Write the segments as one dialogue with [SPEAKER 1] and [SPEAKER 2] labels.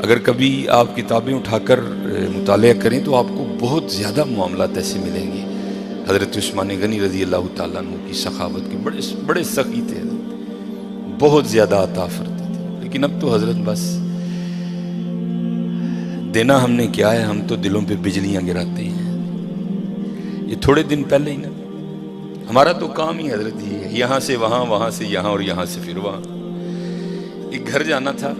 [SPEAKER 1] اگر کبھی آپ کتابیں اٹھا کر مطالعہ کریں تو آپ کو بہت زیادہ معاملات ایسے ملیں گے. حضرت عثمان غنی رضی اللہ تعالیٰ عنہ کی سخاوت کے بڑے سخی تھے، بہت زیادہ عطا فرماتے تھے. لیکن اب تو حضرت بس دینا ہم نے کیا ہے، ہم تو دلوں پہ بجلیاں گراتے ہیں. یہ تھوڑے دن پہلے ہی نا ہمارا تو کام ہی حضرت یہ ہے، یہاں سے وہاں، وہاں سے یہاں اور یہاں سے پھر وہاں. ایک گھر جانا تھا،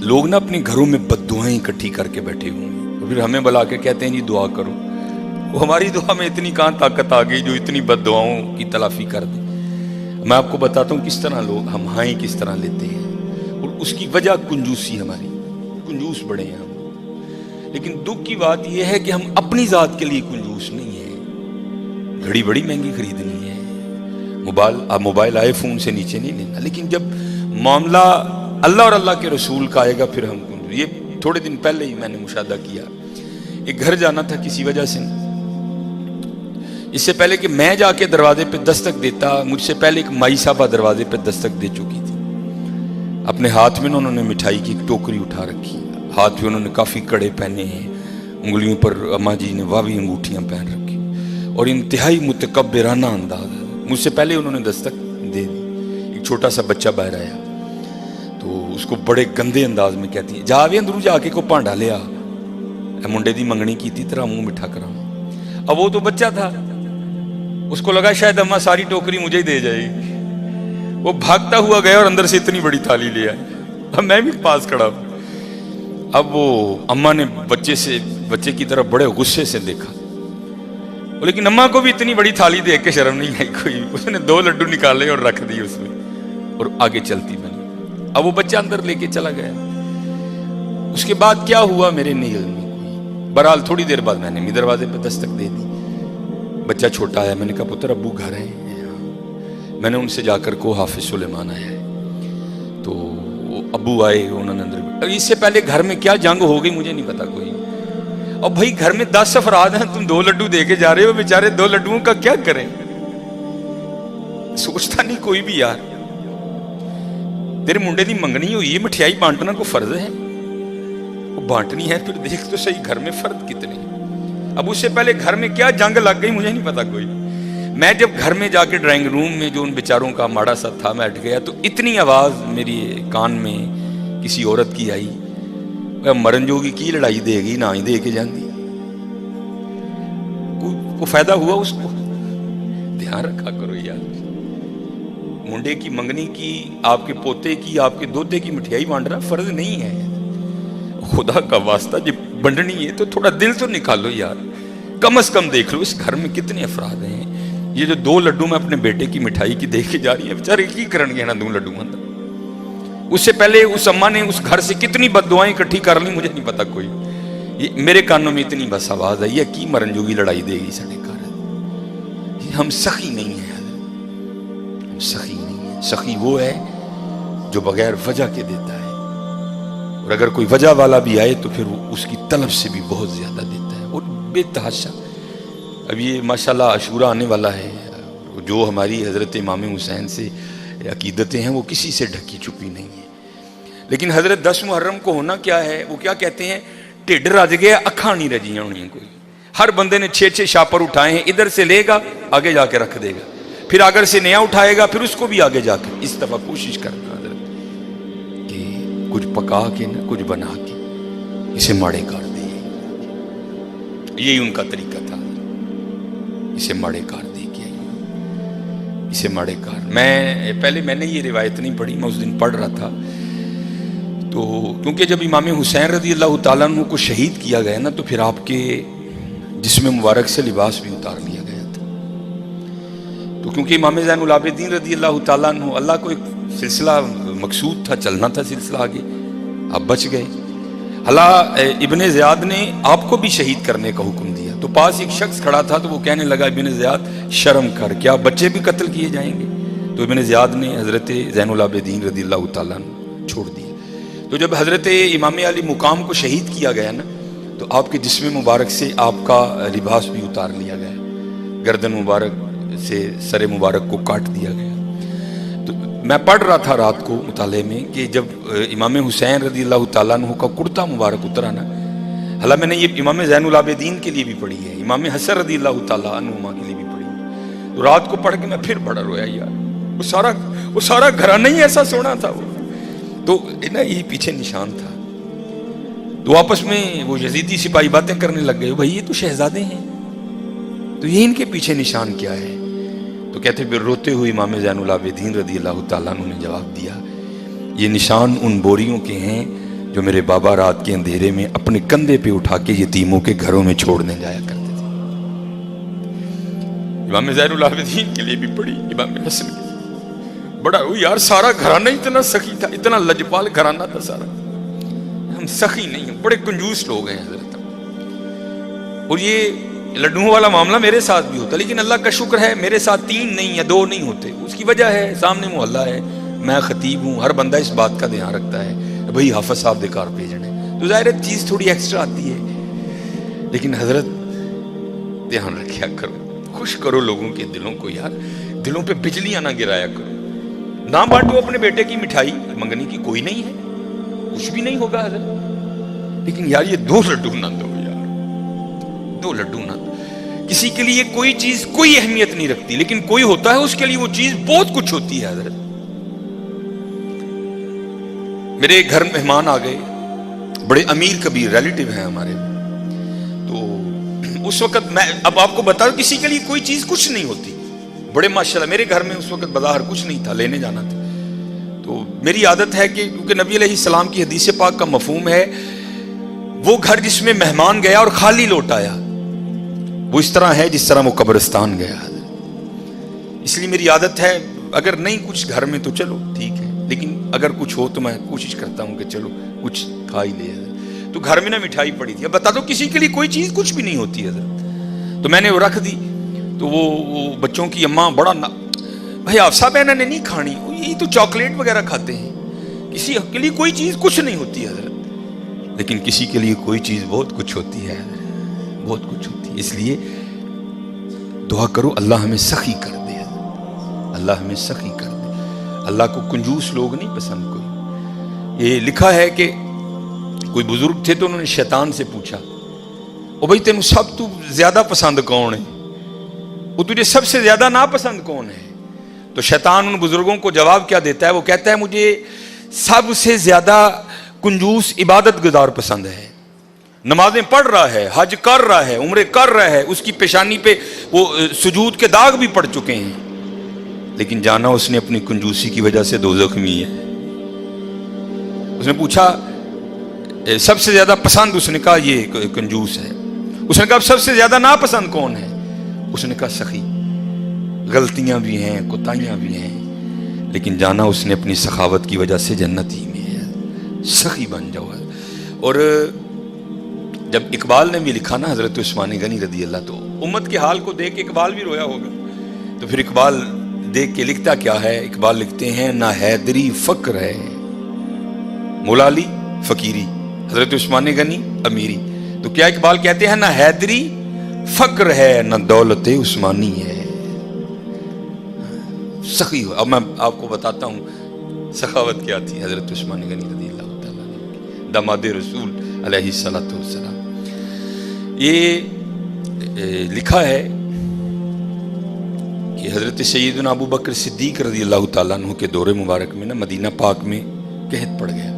[SPEAKER 1] لوگ نا اپنے گھروں میں بد دعائیں اکٹھی کر کے بیٹھے ہوئے ہیں اور پھر ہمیں بلا کے کہتے ہیں جی دعا کرو. وہ ہماری دعا میں اتنی کہاں طاقت آ گئی جو اتنی بد دعاؤں کی تلافی کر دے. میں آپ کو بتاتا ہوں کس طرح لوگ ہم ہائیں کس طرح لیتے ہیں، اور اس کی وجہ کنجوسی، ہماری کنجوس بڑے ہیں ہم. لیکن دکھ کی بات یہ ہے کہ ہم اپنی ذات کے لیے کنجوس نہیں ہیں. گھڑی بڑی مہنگی خریدنی ہے، موبائل آئی فون سے نیچے نہیں لینا، لیکن جب معاملہ اللہ اور اللہ کے رسول کا آئے گا پھر ہم کنجوس. یہ تھوڑے دن پہلے ہی میں نے مشاہدہ کیا. ایک گھر جانا تھا کسی وجہ سے، اس سے پہلے کہ میں جا کے دروازے پہ دستک دیتا، مجھ سے پہلے ایک مائی صاحبہ دروازے پہ دستک دے چکی تھی. اپنے ہاتھ میں انہوں نے مٹھائی کی ایک ٹوکری اٹھا رکھی، ہاتھ پہ انہوں نے کافی کڑے پہنے ہیں، انگلیوں پر اماں جی نے واوی انگوٹھیاں پہن رکھی، اور انتہائی متکبرانہ انداز ہے. مجھ سے پہلے انہوں نے دستک دے دی. ایک چھوٹا سا بچہ باہر آیا تو اس کو بڑے گندے انداز میں کہتی ہے جا بھی اندروں جا کے کو پانڈا لیا، منڈے دی منگنی کی تھی تیرا منہ مٹھا کرا. اب وہ تو بچہ تھا، اس کو لگا شاید اماں ساری ٹوکری مجھے ہی دے جائے گی. وہ بھاگتا ہوا گیا اور اندر سے اتنی بڑی تھالی لے آیا. اب میں بھی پاس کھڑا ہوں. اب وہ اماں نے بچے کی طرف بڑے غصے سے دیکھا، لیکن اماں کو بھی اتنی بڑی تھالی دیکھ کے شرم نہیں آئی کوئی. اس نے 2 لڈو نکالے اور رکھ دیے اس میں اور آگے چلتی بنی. اب وہ بچہ اندر لے کے چلا گیا. اس کے بعد کیا ہوا میرے نہیں علم میں کوئی. بہرحال تھوڑی دیر بعد میں نے بھی دروازے پہ دستک دے دی. بچہ چھوٹا ہے، میں نے کہا پتر ابو گھر ہیں. میں نے ان سے جا کر کو حافظ سلیمان آیا ہے، تو ابو آئے، انہوں نے اندر. اس سے پہلے گھر میں کیا جنگ ہو گئی مجھے نہیں پتا کوئی. اور بھائی گھر میں 10 افراد ہیں، تم 2 لڈو دے کے جا رہے ہو، بیچارے 2 لڈوؤں کا کیا کریں. سوچتا نہیں کوئی بھی یار، تیرے منڈے دی منگنی ہوئی ہے، مٹھیائی بانٹنا کو فرض ہے، وہ بانٹنی ہے. پھر دیکھ تو صحیح گھر میں فرد کتنے. اب اس سے پہلے گھر میں کیا جنگ لگ گئی مجھے نہیں پتا کوئی. میں جب گھر میں جا کے ڈرائنگ روم میں جو ان بیچاروں کا ماڑا سا تھا میں ہٹ گیا، تو اتنی آواز میری کان میں کسی عورت کی آئی، مرن جوگی کی لڑائی دے گی نہ ہی دے کے جاندی. کو فائدہ ہوا اس کو؟ دھیان رکھا کرو یار. منڈے کی منگنی کی، آپ کے پوتے کی، آپ کے دوتے کی مٹھیائی بانٹنا فرض نہیں ہے. خدا کا واسطہ جب بنڈنی ہے تو تھوڑا دل تو نکالو یار. کم از کم دیکھ لو اس گھر میں کتنے افراد ہیں. یہ جو 2 لڈو میں اپنے بیٹے کی مٹھائی کی دیکھ کے جا رہی ہے، بیچارے کی کرن گے نا 2 لڈو اندر. اس سے پہلے اس اماں نے اس گھر سے کتنی بد دعائیں اکٹھی کر لی مجھے نہیں پتا کوئی. میرے کانوں میں اتنی بس آواز آئی ہے کی مرن جوگی لڑائی دے گی سڑے گھر. ہم سخی نہیں ہیں، ہم سخی نہیں ہیں. سخی وہ ہے جو بغیر وجہ کے دیتا ہے، اور اگر کوئی وجہ والا بھی آئے تو پھر وہ اس کی طلب سے بھی بہت زیادہ دیتا ہے، اور بے تحاشا. اب یہ ماشاءاللہ عاشورہ آنے والا ہے، جو ہماری حضرت امام حسین سے عقیدتیں ہیں وہ کسی سے ڈھکی چھپی نہیں ہیں. لیکن حضرت 10 محرم کو ہونا کیا ہے، وہ کیا کہتے ہیں، ٹھڈ رج گیا اکھاں نہیں رجیاں ہونی. کوئی ہر بندے نے 6 شاپر اٹھائے ہیں، ادھر سے لے گا آگے جا کے رکھ دے گا، پھر اگر سے نیا اٹھائے گا پھر اس کو بھی آگے جا کے. اس دفعہ کوشش کرنا حضرت کہ کچھ پکا کے نہ کچھ بنا کے اسے ماڑے کر دے. یہی ان کا طریقہ تھا، اسے ماڑے کار دے کے اسے ماڑے کار. میں نے یہ روایت نہیں پڑھی، میں اس دن پڑھ رہا تھا تو کیونکہ جب امام حسین رضی اللہ تعالیٰ عنہ کو شہید کیا گیا نا، تو پھر آپ کے جسم مبارک سے لباس بھی اتار لیا گیا تھا. تو کیونکہ امام زین العابدین رضی اللہ تعالیٰ عنہ، اللہ کو ایک سلسلہ مقصود تھا، چلنا تھا سلسلہ آگے، آپ بچ گئے. اللہ ابن زیاد نے آپ کو بھی شہید کرنے کا حکم دیا. تو پاس ایک شخص کھڑا تھا تو وہ کہنے لگا ابن زیاد شرم کر، کیا بچے بھی قتل کیے جائیں گے؟ تو ابن زیاد نے حضرت زین العابدین رضی اللہ تعالیٰ عنہ چھوڑ دیا. تو جب حضرت امام علی مقام کو شہید کیا گیا نا، تو آپ کے جسم مبارک سے آپ کا لباس بھی اتار لیا گیا، گردن مبارک سے سر مبارک کو کاٹ دیا گیا. تو میں پڑھ رہا تھا رات کو مطالعے میں کہ جب امام حسین رضی اللہ تعالیٰ عنہ کا کرتا مبارک اترا نا، حالانکہ میں نے یہ امام زین العابدین کے لیے بھی پڑھی ہے، امام حسن رضی اللہ تعالیٰ عنہ کے لیے بھی پڑھی ہے، تو رات کو پڑھ کے میں پھر بڑا رویا یار، وہ سارا گھرانہ ہی ایسا سونا تھا وہ، تو نا یہ پیچھے نشان تھا، تو آپس میں وہ یزیدی سپاہی باتیں کرنے لگ گئے، بھائی یہ تو شہزادے ہیں، تو یہ ان کے پیچھے نشان کیا ہے؟ تو کہتے پھر روتے ہوئے امام زین العابدین رضی اللہ تعالیٰ عنہ نے جواب دیا، یہ نشان ان بوریوں کے ہیں جو میرے بابا رات کے اندھیرے میں اپنے کندھے پہ اٹھا کے یتیموں کے گھروں میں چھوڑنے جایا کرتے تھے۔ امام زین العابدین کے لیے بھی پڑھی، امام حسن کے لیے بڑا یار، سارا گھرانہ اتنا سخی تھا، اتنا لجپال گھرانہ تھا سارا، ہم سخی نہیں ہیں، بڑے کنجوس لوگ ہیں حضرت، اور یہ لڈوؤں والا معاملہ میرے ساتھ بھی ہوتا، لیکن اللہ کا شکر ہے میرے ساتھ 3 نہیں یا 2 نہیں ہوتے، اس کی وجہ ہے سامنے محلہ ہے، میں خطیب ہوں، ہر بندہ اس بات کا دھیان رکھتا ہے بھئی حافظ صاحب دے کار بھیجنے، تو ظاہر چیز تھوڑی ایکسٹرا آتی ہے، لیکن حضرت دھیان رکھیا کرو، خوش کرو لوگوں کے دلوں کو یار، دلوں پہ بجلیاں نہ گرایا کرو، نہ بانٹو اپنے بیٹے کی مٹھائی، منگنی کی کوئی نہیں ہے، کچھ بھی نہیں ہوگا حضرت، لیکن یار یہ 2 لڈو نہ دو یار، 2 لڈو نہ دو، کسی کے لیے کوئی چیز کوئی اہمیت نہیں رکھتی، لیکن کوئی ہوتا ہے اس کے لیے وہ چیز بہت کچھ ہوتی ہے حضرت۔ میرے گھر مہمان آ گئے، بڑے امیر کبیر ریلیٹیو ہیں ہمارے، تو اس وقت میں اب آپ کو بتا دوں کسی کے لیے کوئی چیز کچھ نہیں ہوتی، بڑے ماشاءاللہ میرے گھر میں اس وقت بظاہر کچھ نہیں تھا، لینے جانا تھا، تو میری عادت ہے کہ کیونکہ نبی علیہ السلام کی حدیث پاک کا مفہوم ہے وہ گھر جس میں مہمان گیا اور خالی لوٹ آیا وہ اس طرح ہے جس طرح وہ قبرستان گیا، اس لیے میری عادت ہے اگر نہیں کچھ گھر میں تو چلو ٹھیک ہے، لیکن اگر کچھ ہو تو میں کوشش کرتا ہوں کہ چلو کچھ کھا ہی لے، تو گھر میں نا مٹھائی پڑی تھی، اب بتا دو کسی کے لیے کوئی چیز کچھ بھی نہیں ہوتی حضرت، تو میں نے وہ رکھ دی، تو وہ بچوں کی اماں بڑا بھائی آفسا بہن نے نہیں کھانی، یہ تو چاکلیٹ وغیرہ کھاتے ہیں، کسی کے لیے کوئی چیز کچھ نہیں ہوتی حضرت، لیکن کسی کے لیے کوئی چیز بہت کچھ ہوتی ہے، بہت کچھ ہوتی ہے، اس لیے دعا کرو اللہ ہمیں سخی کر دے، اللہ ہمیں سخی کر دے، اللہ کو کنجوس لوگ نہیں پسند کوئی۔ یہ لکھا ہے کہ کوئی بزرگ تھے تو انہوں نے شیطان سے پوچھا، او بھائی تینوں سب تو زیادہ پسند کون ہے، وہ تجھے سب سے زیادہ ناپسند کون ہے؟ تو شیطان ان بزرگوں کو جواب کیا دیتا ہے، وہ کہتا ہے مجھے سب سے زیادہ کنجوس عبادت گزار پسند ہے، نمازیں پڑھ رہا ہے، حج کر رہا ہے، عمرے کر رہا ہے، اس کی پیشانی پہ وہ سجود کے داغ بھی پڑ چکے ہیں، لیکن جانا اس نے اپنی کنجوسی کی وجہ سے دوزخ میں ہے۔ اس نے پوچھا سب سے زیادہ پسند، اس نے کہا یہ کنجوس ہے، اس نے کہا سب سے زیادہ ناپسند کون ہے؟ اس نے کہا سخی، غلطیاں بھی ہیں کوتاہیاں بھی ہیں، لیکن جانا اس نے اپنی سخاوت کی وجہ سے جنت ہی میں ہے، سخی بن جاؤ۔ اور جب اقبال نے بھی لکھا نا حضرت عثمان غنی رضی اللہ، تو امت کے حال کو دیکھ کے اقبال بھی رویا ہوگا، تو پھر اقبال دیکھ کے لکھتا کیا ہے؟ اقبال لکھتے ہیں نہ حیدری فقر ہے، مولا علی فقیری، حضرت عثمان غنی امیری، تو کیا اقبال کہتے ہیں نہ حیدری فقر ہے نہ دولت عثمانی ہے، سخی ہو۔ اب میں آپ کو بتاتا ہوں سخاوت کیا تھی حضرت عثمان غنی رضی اللہ تعالیٰ عنہ، داماد رسول علیہ السلام۔ یہ لکھا ہے کہ حضرت سیدنا ابو بکر صدیق رضی اللہ تعالیٰ عنہ کے دور مبارک میں نا مدینہ پاک میں قحط پڑ گیا،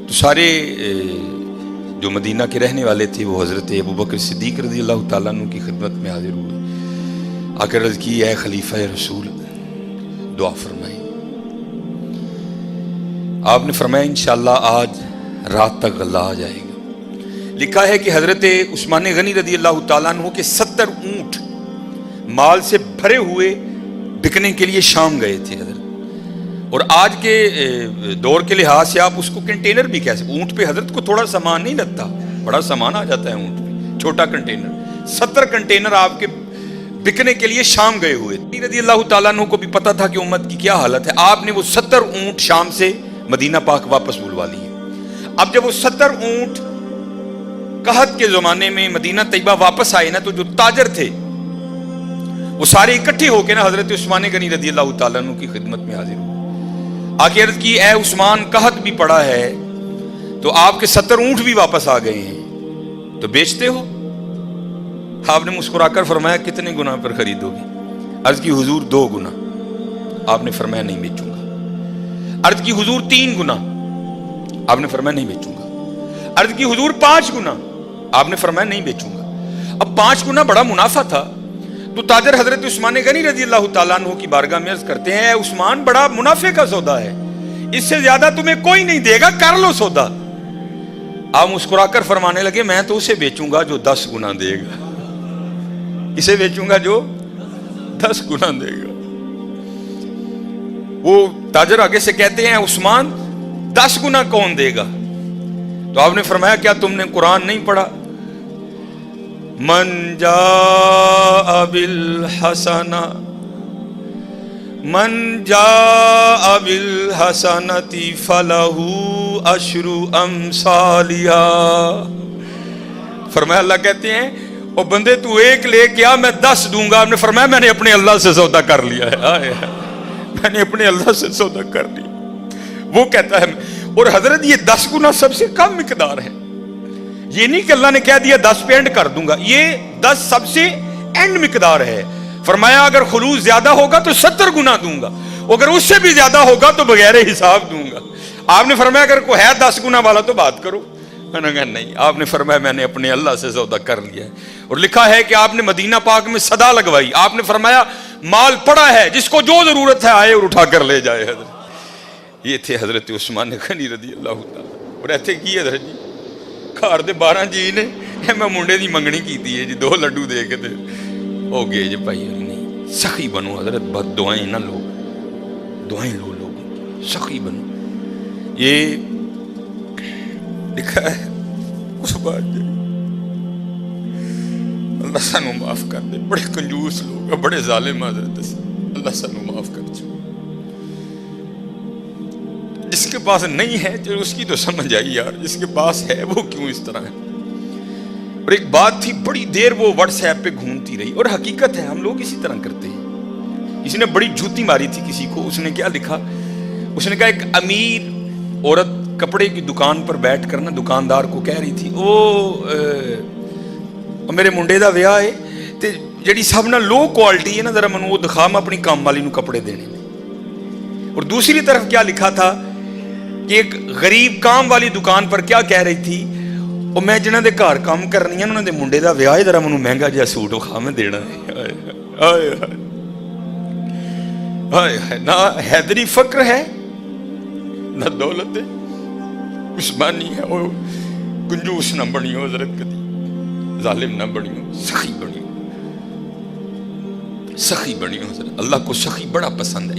[SPEAKER 1] تو سارے جو مدینہ کے رہنے والے تھے وہ حضرت ابو بکر صدیق رضی اللہ تعالیٰ عنہ کی خدمت میں حاضر ہوئے، آ کر عرض کی اے خلیفہ رسول دعا فرمائیں۔ آپ نے فرمایا انشاءاللہ آج رات تک غلہ آ جائے گا۔ لکھا ہے کہ حضرت عثمان غنی رضی اللہ تعالیٰ عنہ کے 70 اونٹ مال سے بھرے ہوئے بکنے کے لیے شام گئے تھے حضرت، اور آج کے دور کے لحاظ سے آپ اس کو کنٹینر بھی کہہ سکتے، اونٹ پہ حضرت کو تھوڑا سامان نہیں لگتا، بڑا سامان آ جاتا ہے اونٹ پہ، چھوٹا کنٹینر، 70 کنٹینر آپ کے بکنے کے لیے شام گئے ہوئے تھے۔ رضی اللہ تعالیٰ عنہ کو بھی پتا تھا کہ امت کی کیا حالت ہے، آپ نے وہ 70 اونٹ شام سے مدینہ پاک واپس بلوا لیے۔ اب جب وہ 70 اونٹ قحط کے زمانے میں مدینہ طیبہ واپس آئے نا، تو جو تاجر تھے وہ سارے اکٹھے ہو کے نا حضرت عثمان غنی رضی اللہ تعالیٰ عنہ کی خدمت میں حاضر ہوئے، آ کے عرض کی اے عثمان قحط بھی پڑا ہے تو آپ کے 70 اونٹ بھی واپس آ گئے ہیں، تو بیچتے ہو؟ آپ نے مسکرا کر فرمایا کتنے گنا پر خریدو گے؟ عرض کی حضور 2 گنا۔ آپ نے فرمایا نہیں بیچوں گا۔ عرض کی حضور 3 گنا۔ آپ نے فرمایا نہیں بیچوں گا۔ عرض کی حضور 5 گنا۔ آپ نے فرمایا نہیں بیچوں گا۔ اب 5 گنا بڑا منافع تھا، تو تاجر حضرت عثمان غنی رضی اللہ تعالیٰ عنہ کی بارگاہ میں عرض کرتے ہیں اے عثمان بڑا منافع کا سودا ہے، اس سے زیادہ تمہیں کوئی نہیں دے گا، کر لو سودا۔ آپ مسکرا کر فرمانے لگے میں تو اسے بیچوں گا جو 10 گنا دے گا، اسے بیچوں گا جو 10 گنا دے گا۔ وہ تاجر آگے سے کہتے ہیں عثمان 10 گنا کون دے گا؟ تو آپ نے فرمایا کیا تم نے قرآن نہیں پڑھا؟ من جاء بالحسنہ فلہ عشر امثالہا۔ فرمایا اللہ کہتے ہیں او بندے تو 1 لے گیا میں 10 دوں گا۔ آپ نے فرمایا میں نے اپنے اللہ سے سودا کر لیا ہے، میں نے اپنے اللہ سے سودا کر لیا۔ وہ کہتا ہے، اور حضرت یہ 10 گنا سب سے کم مقدار ہے، یہ نہیں کہ اللہ نے کہہ دیا 10 پہ اینڈ کر دوں گا، یہ 10 سب سے اینڈ مقدار ہے۔ فرمایا اگر خلوص زیادہ ہوگا تو 70 گنا دوں گا، اگر اس سے بھی زیادہ ہوگا تو بغیر حساب دوں گا۔ آپ نے فرمایا اگر کوئی ہے 10 گنا والا تو بات کرو۔ میں نے کہا نہیں۔ آپ نے فرمایا میں نے اپنے اللہ سے سودا کر لیا ہے۔ اور لکھا ہے کہ آپ نے مدینہ پاک میں صدا لگوائی، آپ نے فرمایا مال پڑا ہے، جس کو جو ضرورت ہے آئے اور اٹھا کر لے جائے۔ حضرت یہ تھے حضرت عثمان غنی رضی اللہ تعالیٰ، اور ایتھے کی حضرت جی گھر دے 12 جی نے میں منڈے دی منگنی کیتی ہے جی، 2 لڈو دے کے ہو گئے جی بھائی۔ نہیں سخی بنو حضرت، بد دعائیں نہ لو، دعائیں لو لوگ، سخی بنو۔ یہ لکھا ہے اس بات جی، اللہ سانو معاف کر دے، بڑے کنجوس لوگ، بڑے ظالم حضرت، اللہ سانو معاف کر دے۔ جس کے پاس نہیں ہے جو اس کی تو سمجھ آئی یار، جس کے پاس ہے وہ کیوں اس طرح ہے۔ اور ایک بات تھی بڑی دیر وہ واٹس ایپ پہ گھومتی رہی، اور حقیقت ہے ہم لوگ اسی طرح کرتے ہیں۔ کسی نے بڑی جوتی ماری تھی کسی کو، اس نے کیا لکھا، اس نے کہا ایک امیر عورت کپڑے کی دکان پر بیٹھ کر نا دکاندار کو کہہ رہی تھی میرے منڈے دا ویاہ ہے تے جڑی سب نہ لو کوالٹی ہے نا ذرا منو وہ دکھا، میں اپنی کام والی نو کپڑے دینے نے۔ اور دوسری طرف کیا لکھا تھا کہ ایک غریب کام والی دکان پر کیا کہہ رہی تھی، اور میں جنہاں دے گھر کام کرنی ہے انہاں دے منڈے دا ویاہ ہے، ذرا منو مہنگا جہا سوٹ وکھا میں دینا ہے۔ ہائے ہائے، نہ حیدری فقر ہے نہ دولت ہے، عثمانی ہے، اور کنجوس نہ بنیو حضرت، کدی ظالم نہ بنیو، سخی بنیو، سخی بنیو حضرت۔ اللہ کو سخی بڑا پسند ہے۔